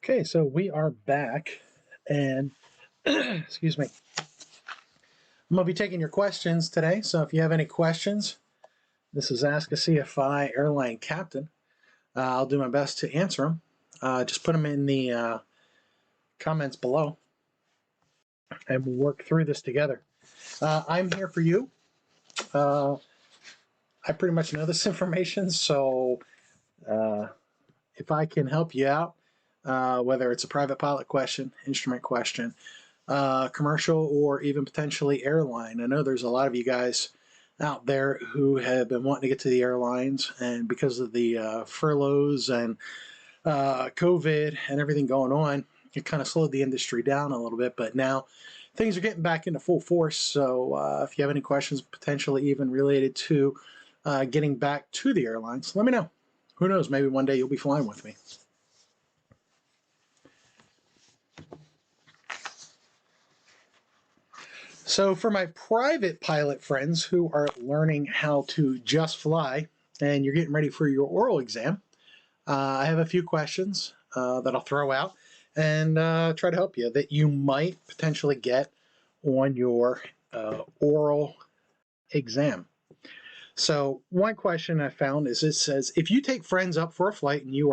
Okay, so we are back, and excuse me, I'm going to be taking your questions today. So if you have any questions, this is Ask a CFI Airline Captain. I'll do my best to answer them. Just put them in the comments below, and we'll work through this together. I'm here for you. I pretty much know this information, so if I can help you out, whether it's a private pilot question, instrument question, commercial, or even potentially airline. I know there's a lot of you guys out there who have been wanting to get to the airlines, and because of the furloughs and COVID and everything going on, it kind of slowed the industry down a little bit, but now things are getting back into full force. So if you have any questions, potentially even related to getting back to the airlines, let me know. Who knows, maybe one day you'll be flying with me. So for my private pilot friends who are learning how to just fly and you're getting ready for your oral exam, I have a few questions that I'll throw out and try to help you that you might potentially get on your oral exam. So one question I found is, it says, if you take friends up for a flight and you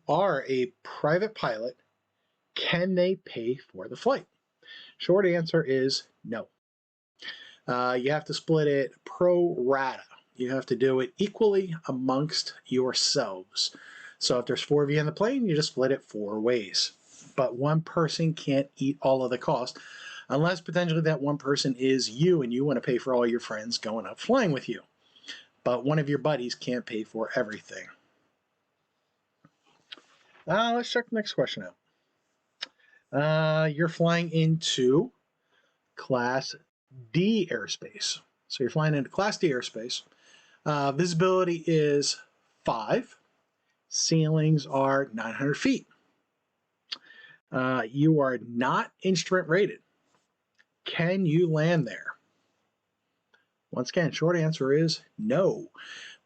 are a private pilot, can they pay for the flight? Short answer is no. You have to split it pro rata. You have to do it equally amongst yourselves. So if there's 4 of you in the plane, you just split it 4 ways. But one person can't eat all of the cost unless potentially that one person is you and you want to pay for all your friends going up flying with you. But one of your buddies can't pay for everything. Let's check the next question out. You're flying into Class D airspace. So you're flying into Class D airspace. Visibility is 5. Ceilings are 900 feet. You are not instrument rated. Can you land there? Once again, short answer is no.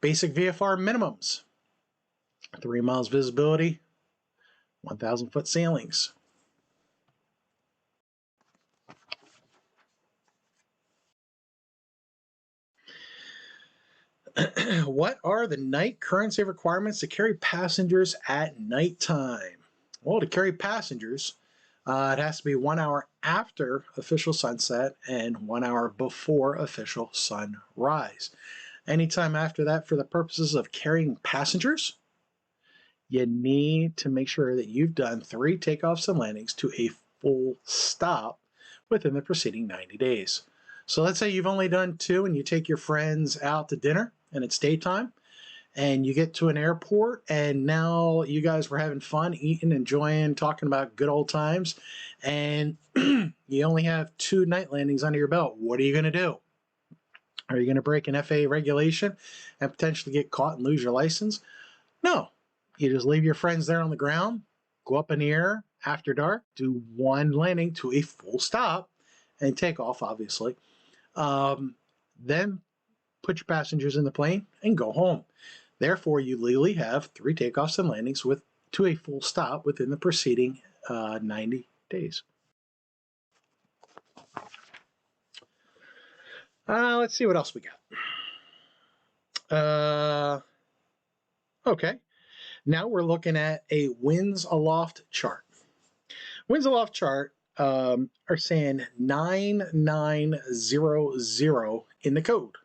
Basic VFR minimums: 3 miles visibility, 1,000 foot ceilings. What are the night currency requirements to carry passengers at nighttime? Well, to carry passengers, it has to be 1 hour after official sunset and 1 hour before official sunrise. Anytime after that, for the purposes of carrying passengers, you need to make sure that you've done 3 takeoffs and landings to a full stop within the preceding 90 days. So let's say you've only done 2 and you take your friends out to dinner and it's daytime, and you get to an airport and now you guys were having fun, eating, enjoying, talking about good old times, and you only have 2 night landings under your belt. What are you going to do? Are you going to break an FAA regulation and potentially get caught and lose your license? No. You just leave your friends there on the ground, go up in the air after dark, do 1 landing to a full stop, and take off, obviously. Then put your passengers in the plane and go home. Therefore, you legally have 3 takeoffs and landings to a full stop within the preceding 90 days. Let's see what else we got. Okay. Now we're looking at a winds aloft chart. Winds aloft chart are saying 9900 in the code.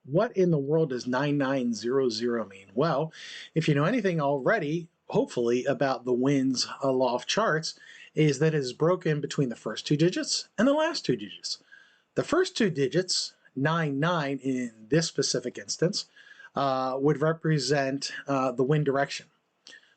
What in the world does 9900 mean? Well, if you know anything already, hopefully, about the winds aloft charts, is that it is broken between the first 2 digits and the last 2 digits. The first 2 digits, 99 in this specific instance, would represent the wind direction.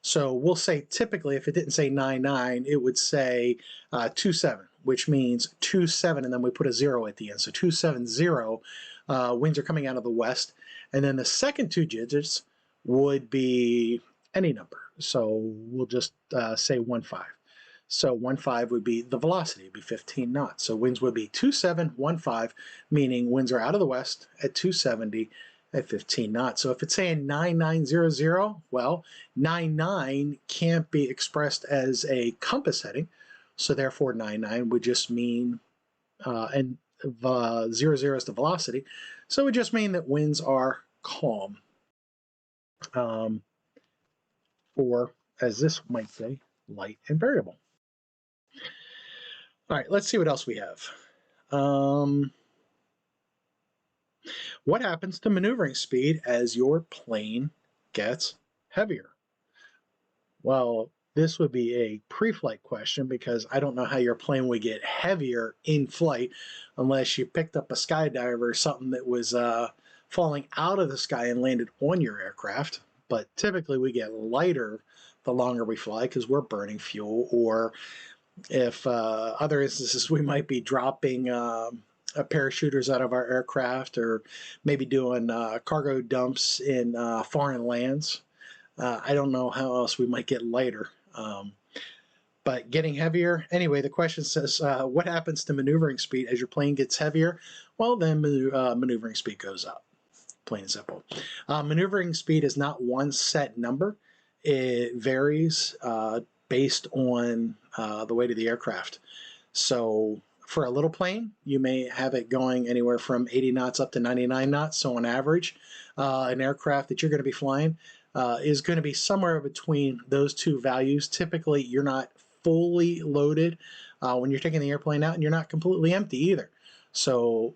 So we'll say typically, if it didn't say 99, it would say 27, which means 27, and then we put a 0 at the end. So 270, winds are coming out of the west. And then the second 2 digits would be any number. So we'll just say 15. So 15 would be the velocity, it'd be 15 knots. So winds would be 2715, meaning winds are out of the west at 270, at 15 knots. So if it's saying 9900, well, 99 can't be expressed as a compass heading, so therefore 99 would just mean, and 00 is the velocity, so it would just mean that winds are calm. Or, as this might say, light and variable. All right, let's see what else we have. What happens to maneuvering speed as your plane gets heavier? Well, this would be a pre-flight question because I don't know how your plane would get heavier in flight unless you picked up a skydiver or something that was falling out of the sky and landed on your aircraft. But typically we get lighter the longer we fly because we're burning fuel, or if other instances we might be dropping parachuters out of our aircraft, or maybe doing cargo dumps in foreign lands. I don't know how else we might get lighter, but getting heavier. Anyway, the question says, what happens to maneuvering speed as your plane gets heavier? Well, then maneuvering speed goes up, plain and simple. Maneuvering speed is not one set number. It varies based on the weight of the aircraft. So for a little plane, you may have it going anywhere from 80 knots up to 99 knots. So on average, an aircraft that you're going to be flying is going to be somewhere between those two values. Typically, you're not fully loaded when you're taking the airplane out, and you're not completely empty either. So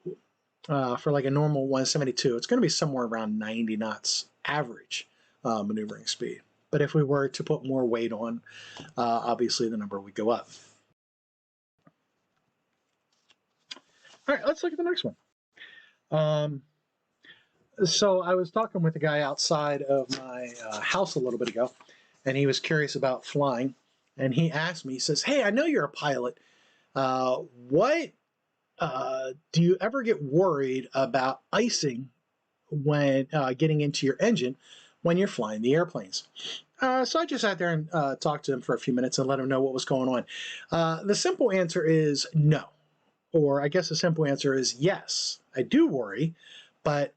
for like a normal 172, it's going to be somewhere around 90 knots average maneuvering speed. But if we were to put more weight on, obviously the number would go up. All right, let's look at the next one. So I was talking with a guy outside of my house a little bit ago, and he was curious about flying. And he asked me, he says, "Hey, I know you're a pilot. What do you ever get worried about icing when getting into your engine when you're flying the airplanes?" So I just sat there and talked to him for a few minutes and let him know what was going on. The simple answer is no. Or I guess the simple answer is yes, I do worry, but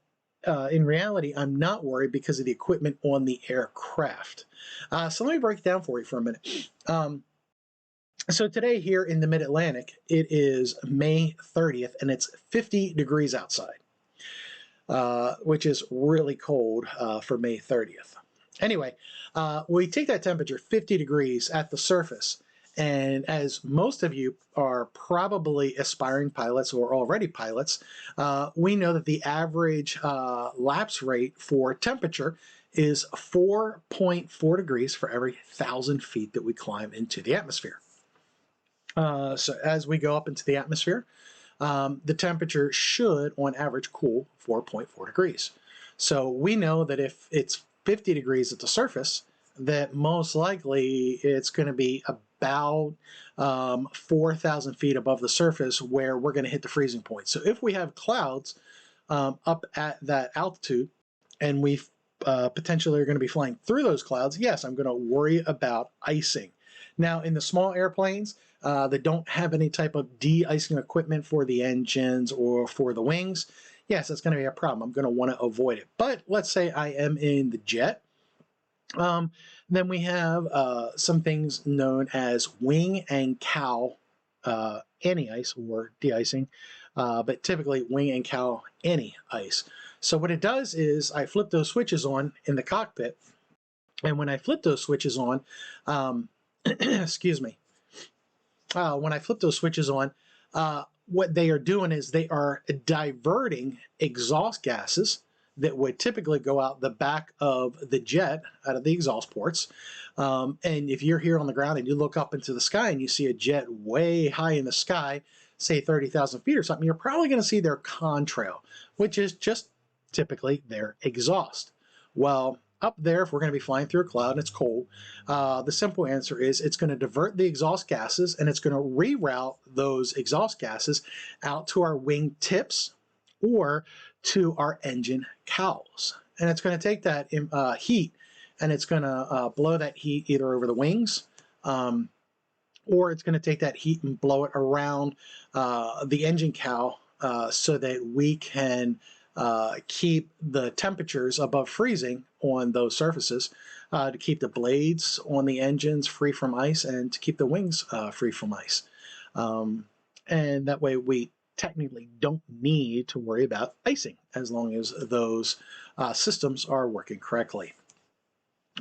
in reality, I'm not worried because of the equipment on the aircraft. So let me break it down for you for a minute. So today here in the Mid-Atlantic, it is May 30th, and it's 50 degrees outside, which is really cold for May 30th. Anyway, we take that temperature, 50 degrees at the surface, and as most of you are probably aspiring pilots or already pilots, we know that the average lapse rate for temperature is 4.4 degrees for every 1,000 feet that we climb into the atmosphere. So as we go up into the atmosphere, the temperature should, on average, cool 4.4 degrees. So we know that if it's 50 degrees at the surface, that most likely it's going to be about 4,000 feet above the surface where we're going to hit the freezing point. So if we have clouds up at that altitude and we potentially are going to be flying through those clouds, yes, I'm going to worry about icing. Now, in the small airplanes that don't have any type of de-icing equipment for the engines or for the wings, yes, that's going to be a problem. I'm going to want to avoid it. But let's say I am in the jet. Then we have some things known as wing and cow anti-ice or de-icing, but typically wing and cow anti-ice. So what it does is I flip those switches on in the cockpit, and when I flip those switches on, excuse me, when I flip those switches on, what they are doing is they are diverting exhaust gases that would typically go out the back of the jet, out of the exhaust ports. And if you're here on the ground and you look up into the sky and you see a jet way high in the sky, say 30,000 feet or something, you're probably going to see their contrail, which is just typically their exhaust. Well, up there, if we're going to be flying through a cloud and it's cold, the simple answer is it's going to divert the exhaust gases, and it's going to reroute those exhaust gases out to our wing tips or to our engine cowls. And it's going to take that heat, and it's going to blow that heat either over the wings, or it's going to take that heat and blow it around the engine cowl so that we can keep the temperatures above freezing on those surfaces, to keep the blades on the engines free from ice, and to keep the wings free from ice. And that way we technically don't need to worry about icing as long as those systems are working correctly.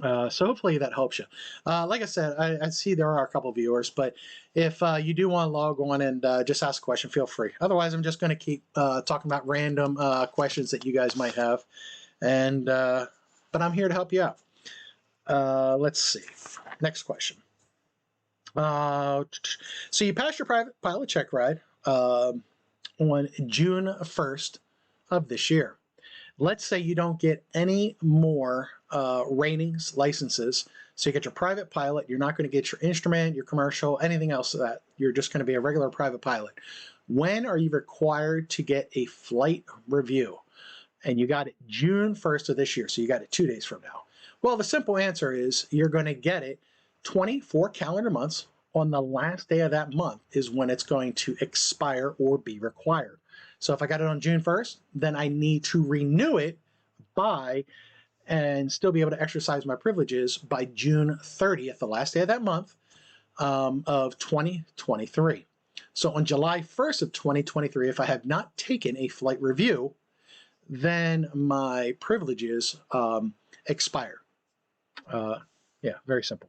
So hopefully that helps you. Like I said, I see there are a couple viewers, but if you do want to log on and just ask a question, feel free. Otherwise, I'm just going to keep talking about random questions that you guys might have, and but I'm here to help you out. Let's see. Next question. So you passed your private pilot check ride on June 1st of this year. Let's say you don't get any more ratings, licenses. So you get your private pilot, you're not going to get your instrument, your commercial, anything else of that. You're just going to be a regular private pilot. When are you required to get a flight review? And you got it June 1st of this year, so you got it 2 days from now. Well, the simple answer is you're going to get it 24 calendar months. On the last day of that month is when it's going to expire or be required. So if I got it on June 1st, then I need to renew it by and still be able to exercise my privileges by June 30th, the last day of that month of 2023. So on July 1st of 2023, if I have not taken a flight review, then my privileges expire. Yeah, very simple.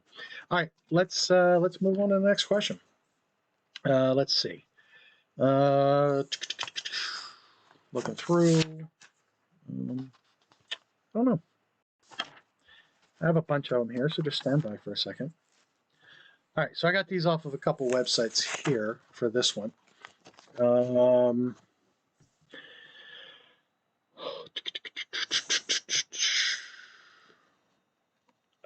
All right, let's move on to the next question. Let's see. Looking through. I don't know. I have a bunch of them here, so just stand by for a second. All right, so I got these off of a couple websites here for this one.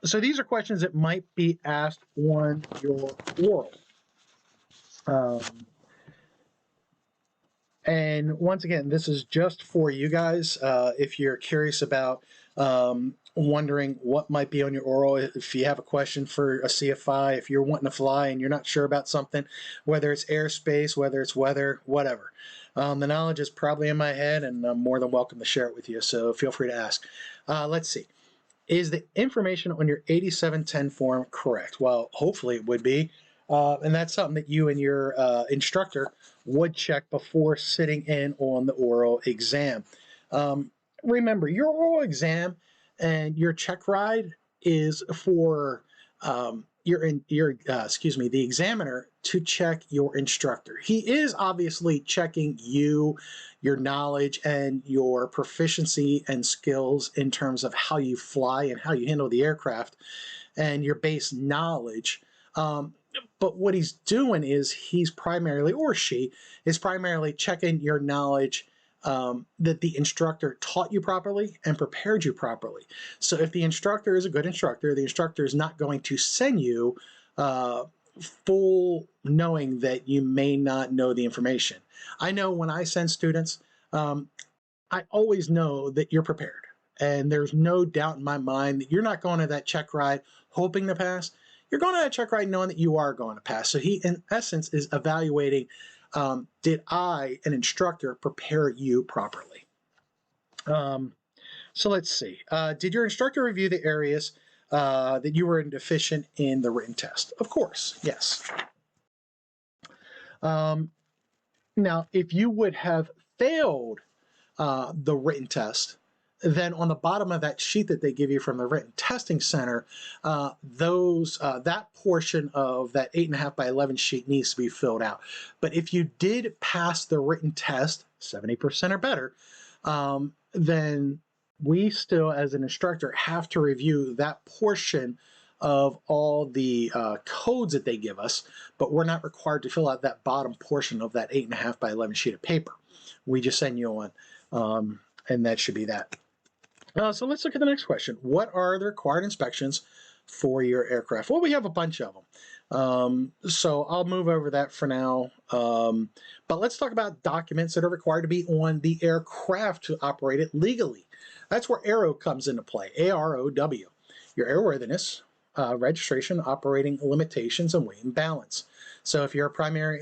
So these are questions that might be asked on your oral. And once again, this is just for you guys. If you're curious about wondering what might be on your oral, if you have a question for a CFI, if you're wanting to fly and you're not sure about something, whether it's airspace, whether it's weather, whatever. The knowledge is probably in my head, and I'm more than welcome to share it with you, so feel free to ask. Let's see. Is the information on your 8710 form correct? Well, hopefully it would be. And that's something that you and your instructor would check before sitting in on the oral exam. Remember, your oral exam and your check ride is for the examiner to check your instructor. He is obviously checking you, your knowledge, and your proficiency and skills in terms of how you fly and how you handle the aircraft and your base knowledge. But what he's doing is he's primarily, or she, is primarily checking your knowledge that the instructor taught you properly and prepared you properly. So if the instructor is a good instructor, the instructor is not going to send you full knowing that you may not know the information. I know when I send students, I always know that you're prepared. And there's no doubt in my mind that you're not going to that check ride hoping to pass. You're going to that check ride knowing that you are going to pass. So he, in essence, is evaluating, did I, an instructor, prepare you properly? So let's see. Did your instructor review the areas that you were deficient in the written test? Of course, yes. Now, if you would have failed the written test, then on the bottom of that sheet that they give you from the written testing center, that portion of that 8.5 by 11 sheet needs to be filled out. But if you did pass the written test, 70% or better, then we still, as an instructor, have to review that portion of all the codes that they give us, but we're not required to fill out that bottom portion of that 8.5 by 11 sheet of paper. We just send you on, and that should be that. So let's look at the next question. What are the required inspections for your aircraft? Well, we have a bunch of them. So I'll move over that for now. But let's talk about documents that are required to be on the aircraft to operate it legally. That's where ARO comes into play, A-R-O-W. Your airworthiness, registration, operating limitations, and weight and balance. So if you're a primary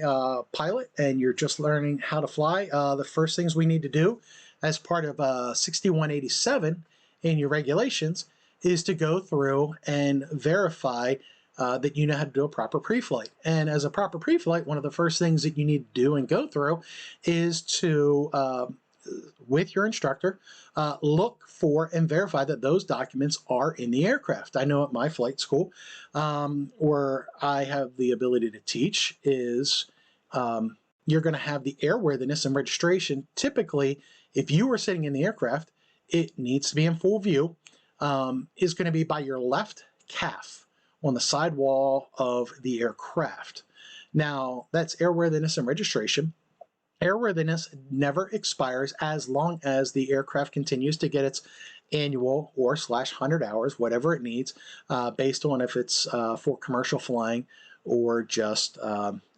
pilot and you're just learning how to fly, the first things we need to do as part of 6187 in your regulations is to go through and verify that you know how to do a proper pre-flight. And as a proper pre-flight, one of the first things that you need to do and go through is to, with your instructor, look for and verify that those documents are in the aircraft. I know at my flight school, where I have the ability to teach, is you're going to have the airworthiness and registration. Typically, if you were sitting in the aircraft, it needs to be in full view, is going to be by your left calf on the side wall of the aircraft. Now, that's airworthiness and registration. Airworthiness never expires as long as the aircraft continues to get its annual or /100 hours, whatever it needs, based on if it's for commercial flying or just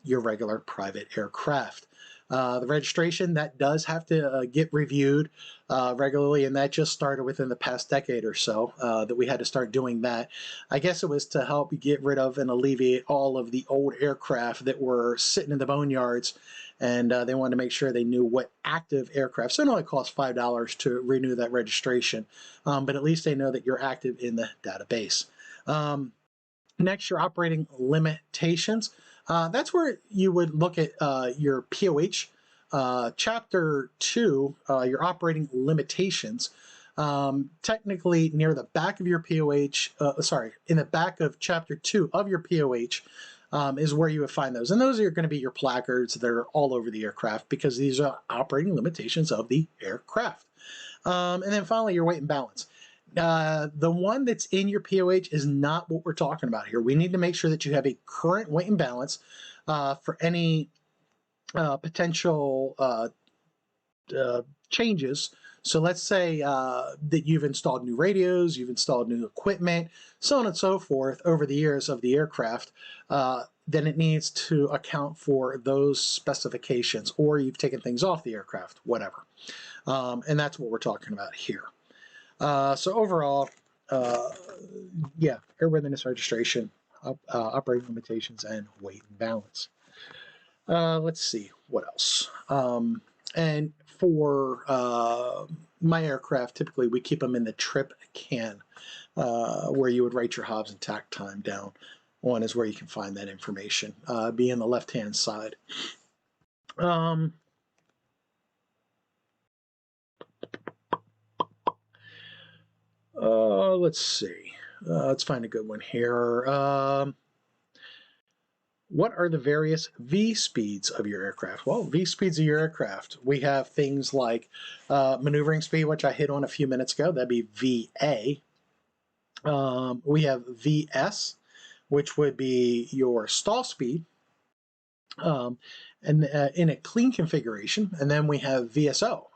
your regular private aircraft. The registration, that does have to get reviewed regularly, and that just started within the past decade or so that we had to start doing that. I guess it was to help get rid of and alleviate all of the old aircraft that were sitting in the boneyards, and they wanted to make sure they knew what active aircraft. So it only costs $5 to renew that registration, but at least they know that you're active in the database. Next, your operating limitations. That's where you would look at your POH. Chapter 2, your operating limitations. Technically, near the back of your POH, in the back of Chapter 2 of your POH is where you would find those. And those are going to be your placards that are all over the aircraft because these are operating limitations of the aircraft. And then finally, your weight and balance. The one that's in your POH is not what we're talking about here. We need to make sure that you have a current weight and balance for any potential changes. So let's say that you've installed new radios, you've installed new equipment, so on and so forth over the years of the aircraft, then it needs to account for those specifications, or you've taken things off the aircraft, whatever. And that's what we're talking about here. So overall, yeah, airworthiness registration, operating limitations, and weight and balance. Let's see, what else? And for my aircraft, typically we keep them in the trip can, where you would write your Hobbs and tack time down on is where you can find that information, be in the left-hand side. Let's see. Let's find a good one here. What are the various V speeds of your aircraft? Well, V speeds of your aircraft. We have things like maneuvering speed, which I hit on a few minutes ago. That'd be VA. We have VS, which would be your stall speed, and in a clean configuration. And then we have VSO,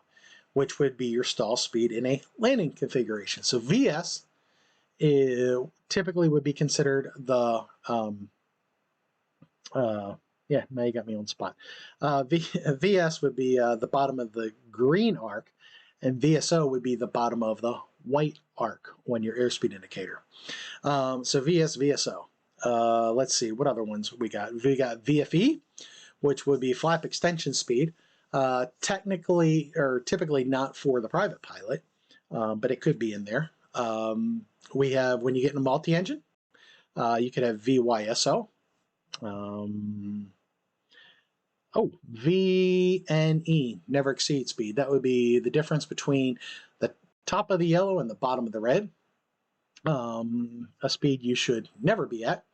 which would be your stall speed in a landing configuration. So VS typically would be considered the, yeah, now you got me on the spot. VS would be the bottom of the green arc, and VSO would be the bottom of the white arc on your airspeed indicator. So VS, VSO. Let's see, what other ones we got? We got VFE, which would be flap extension speed. Technically, or typically not for the private pilot, but it could be in there. We have, when you get in a multi-engine, you could have VYSO. Oh, VNE, never exceed speed. That would be the difference between the top of the yellow and the bottom of the red. A speed you should never be at.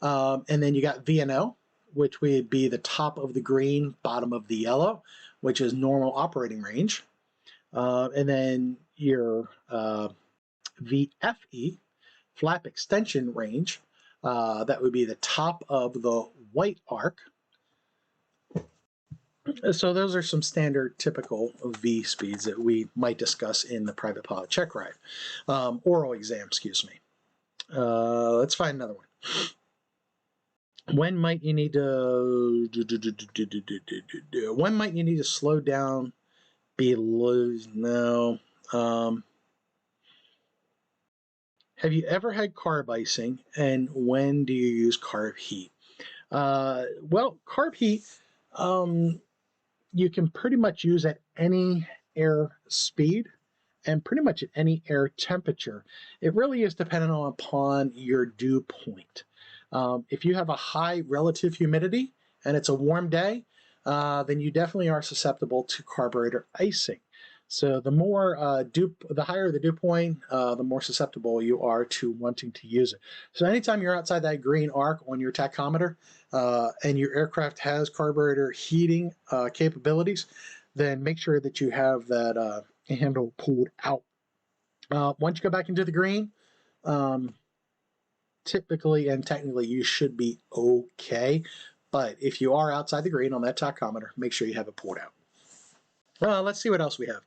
And then you got VNO, which would be the top of the green, bottom of the yellow, which is normal operating range. And then your VFE, flap extension range, that would be the top of the white arc. So those are some standard typical V speeds that we might discuss in the private pilot check ride. Oral exam, excuse me. Let's find another one. When might you need to slow down below? No. Have you ever had carb icing, and when do you use carb heat? Well, carb heat, you can pretty much use at any air speed and pretty much at any air temperature. It really is dependent upon your dew point. If you have a high relative humidity and it's a warm day, then you definitely are susceptible to carburetor icing. So the higher the dew point, the more susceptible you are to wanting to use it. So anytime you're outside that green arc on your tachometer and your aircraft has carburetor heating capabilities, then make sure that you have that handle pulled out. Once you go back into the green, typically and technically you should be okay. But if you are outside the green on that tachometer, make sure you have it pulled out. Let's see what else we have.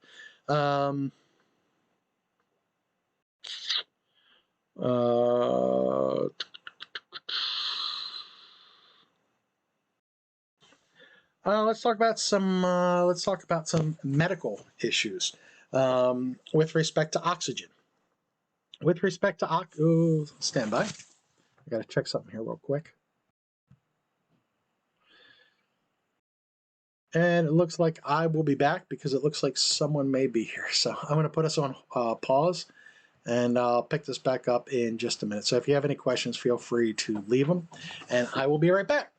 Let's talk about some medical issues with respect to oxygen. With respect to stand by. I got to check something here real quick. And it looks like I will be back because it looks like someone may be here. So I'm going to put us on pause, and I'll pick this back up in just a minute. So if you have any questions, feel free to leave them, and I will be right back.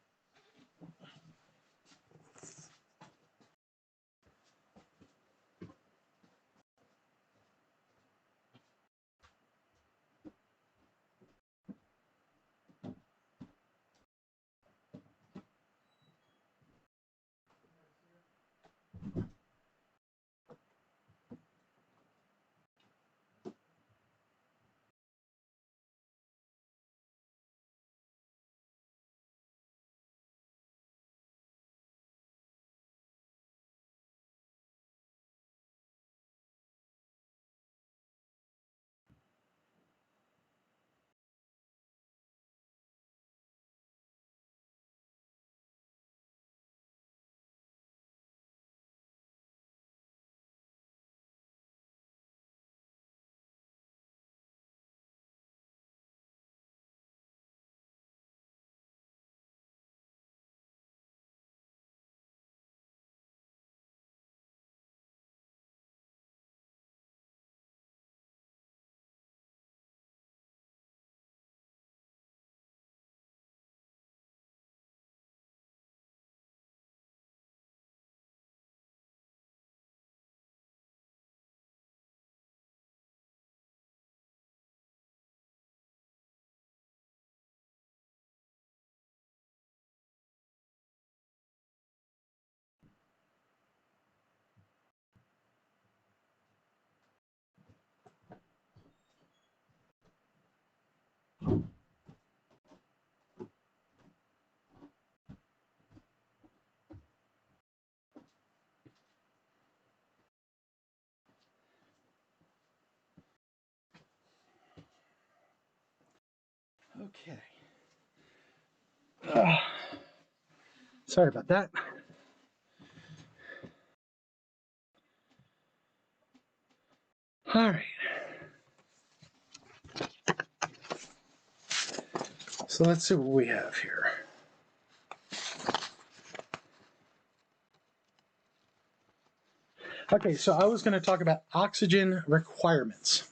Okay. Sorry about that. All right. So let's see what we have here. Okay, so I was going to talk about oxygen requirements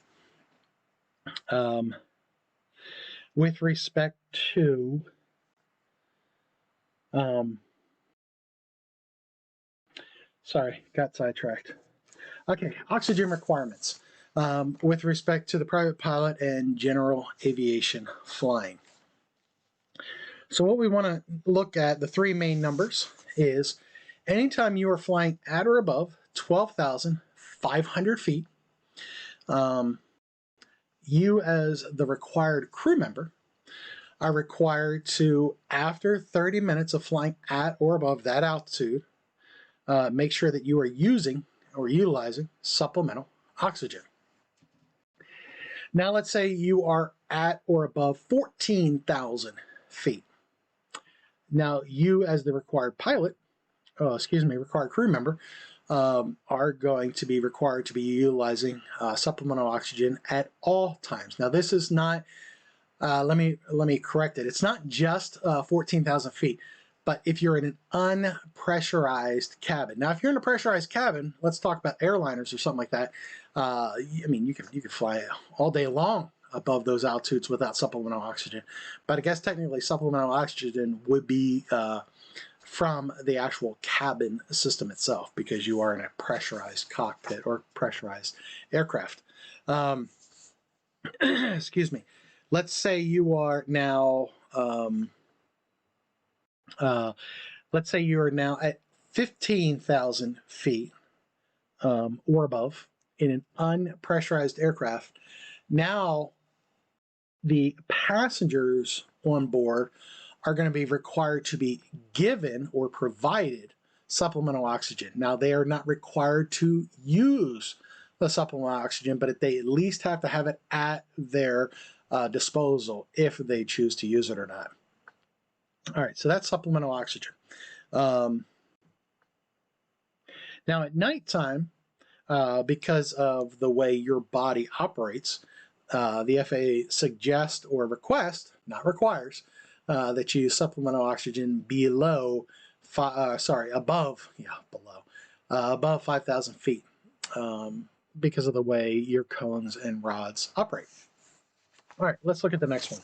with respect to sorry, got sidetracked. Okay, oxygen requirements with respect to the private pilot and general aviation flying. So what we want to look at, the three main numbers, is anytime you are flying at or above 12,500 feet, you as the required crew member are required to, after 30 minutes of flying at or above that altitude, make sure that you are using or utilizing supplemental oxygen. Now let's say you are at or above 14,000 feet. Now you as the required pilot, required crew member, are going to be required to be utilizing supplemental oxygen at all times. Now this is not, let me correct it. It's not just 14,000 feet. But if you're in an unpressurized cabin, now if you're in a pressurized cabin, let's talk about airliners or something like that. I mean, you could fly all day long above those altitudes without supplemental oxygen. But I guess technically supplemental oxygen would be from the actual cabin system itself, because you are in a pressurized cockpit or pressurized aircraft. Excuse me. Let's say you are now let's say you're now at 15,000 feet or above in an unpressurized aircraft. Now the passengers on board are going to be required to be given or provided supplemental oxygen. Now, they are not required to use the supplemental oxygen, but they at least have to have it at their disposal if they choose to use it or not. All right, so that's supplemental oxygen. Now, at nighttime, because of the way your body operates, the FAA suggests or requests, not requires, that you use supplemental oxygen above 5,000 feet, because of the way your cones and rods operate. All right, let's look at the next one.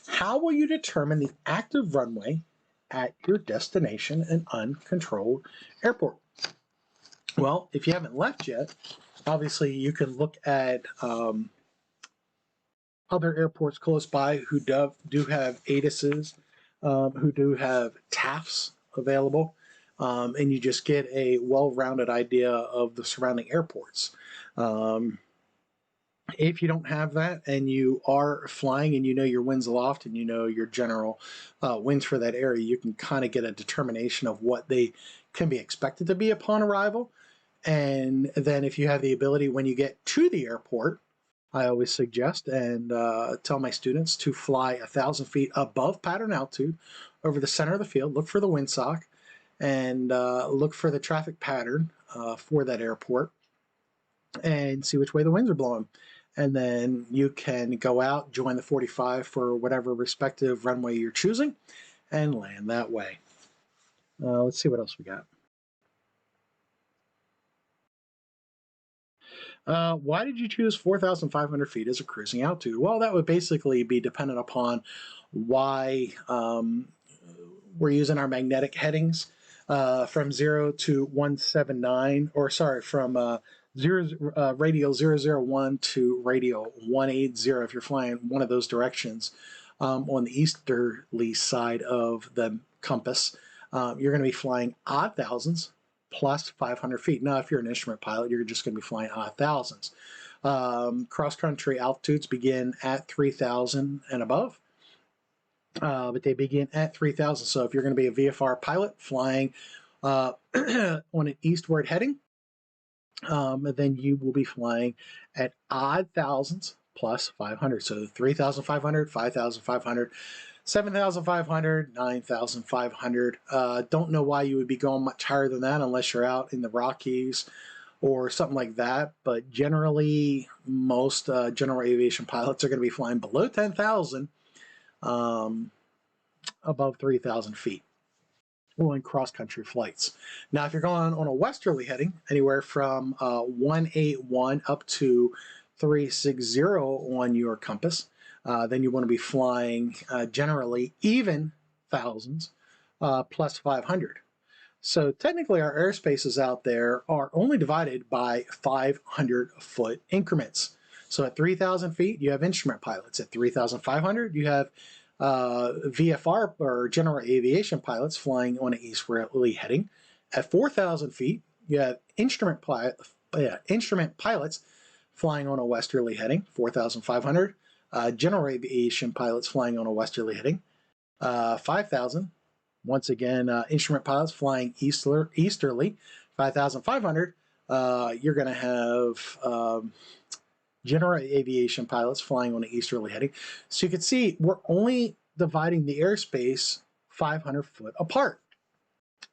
How will you determine the active runway at your destination and uncontrolled airport? Well, if you haven't left yet, obviously you can look at other airports close by who do have ATISs, who do have TAFs available, and you just get a well-rounded idea of the surrounding airports. If you don't have that and you are flying and you know your winds aloft and you know your general winds for that area, you can kind of get a determination of what they can be expected to be upon arrival. And then if you have the ability when you get to the airport, I always suggest and tell my students to fly 1,000 feet above pattern altitude over the center of the field, look for the windsock, and look for the traffic pattern for that airport and see which way the winds are blowing. And then you can go out, join the 45 for whatever respective runway you're choosing, and land that way. Let's see what else we got. Why did you choose 4,500 feet as a cruising altitude? Well, that would basically be dependent upon why we're using our magnetic headings from 0 to 179, or sorry, from radial 001 to radial 180 if you're flying one of those directions on the easterly side of the compass. You're going to be flying odd thousands plus 500 feet. Now, if you're an instrument pilot, you're just going to be flying odd thousands. Cross-country altitudes begin at 3,000 and above, but they begin at 3,000. So if you're going to be a VFR pilot flying on an eastward heading, then you will be flying at odd thousands plus 500. So 3,500, 5,500, 7,500, 9,500. Don't know why you would be going much higher than that unless you're out in the Rockies or something like that. But generally, most general aviation pilots are going to be flying below 10,000, above 3,000 feet. In cross-country flights. Now, if you're going on a westerly heading, anywhere from 181 up to 360 on your compass, then you want to be flying generally even thousands plus 500. So technically our airspaces out there are only divided by 500-foot increments. So at 3,000 feet, you have instrument pilots. At 3,500, you have VFR or general aviation pilots flying on an easterly heading. At 4,000 feet, you have instrument pilots flying on a westerly heading, 4,500. General aviation pilots flying on a westerly heading, 5,000. Once again, instrument pilots flying easterly, 5,500. You're going to have general aviation pilots flying on an easterly heading. So you can see we're only dividing the airspace 500 foot apart.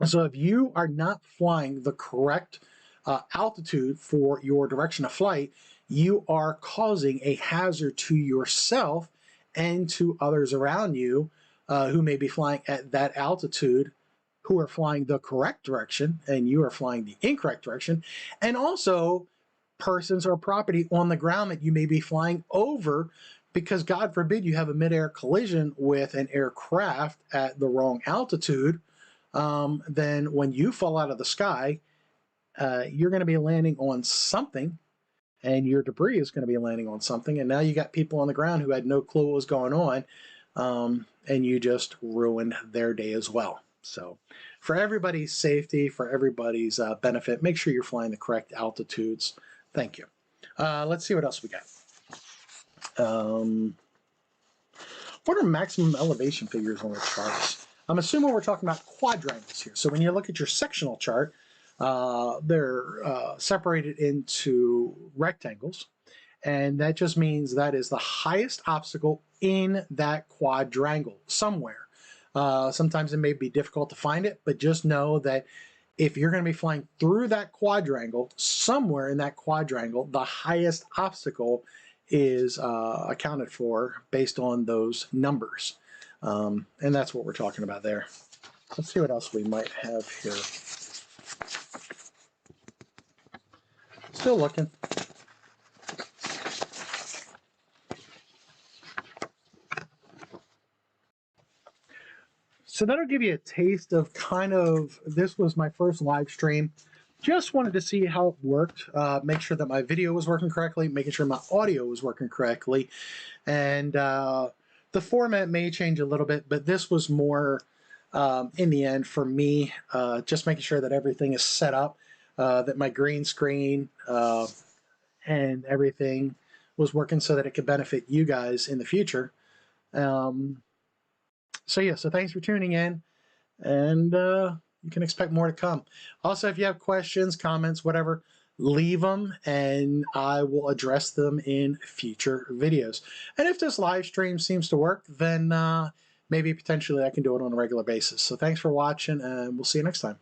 So if you are not flying the correct altitude for your direction of flight, you are causing a hazard to yourself and to others around you who may be flying at that altitude, who are flying the correct direction, and you are flying the incorrect direction, and also persons or property on the ground that you may be flying over, because God forbid you have a midair collision with an aircraft at the wrong altitude. Then when you fall out of the sky, you're going to be landing on something, and your debris is going to be landing on something, and now you got people on the ground who had no clue what was going on, and you just ruined their day as well. So for everybody's safety, for everybody's benefit, make sure you're flying the correct altitudes. Thank you. Let's see what else we got. What are maximum elevation figures on the charts? I'm assuming we're talking about quadrangles here. So when you look at your sectional chart, they're separated into rectangles, and that just means that is the highest obstacle in that quadrangle somewhere. Sometimes it may be difficult to find it, but just know that if you're going to be flying through that quadrangle, somewhere in that quadrangle, the highest obstacle is accounted for based on those numbers. And that's what we're talking about there. Let's see what else we might have here. Still looking. So that'll give you a taste of kind of, this was my first live stream. Just wanted to see how it worked, make sure that my video was working correctly, making sure my audio was working correctly. And the format may change a little bit, but this was more, in the end, for me, just making sure that everything is set up, that my green screen and everything was working so that it could benefit you guys in the future. So thanks for tuning in, and you can expect more to come. Also, if you have questions, comments, whatever, leave them, and I will address them in future videos. And if this live stream seems to work, then maybe potentially I can do it on a regular basis. So thanks for watching, and we'll see you next time.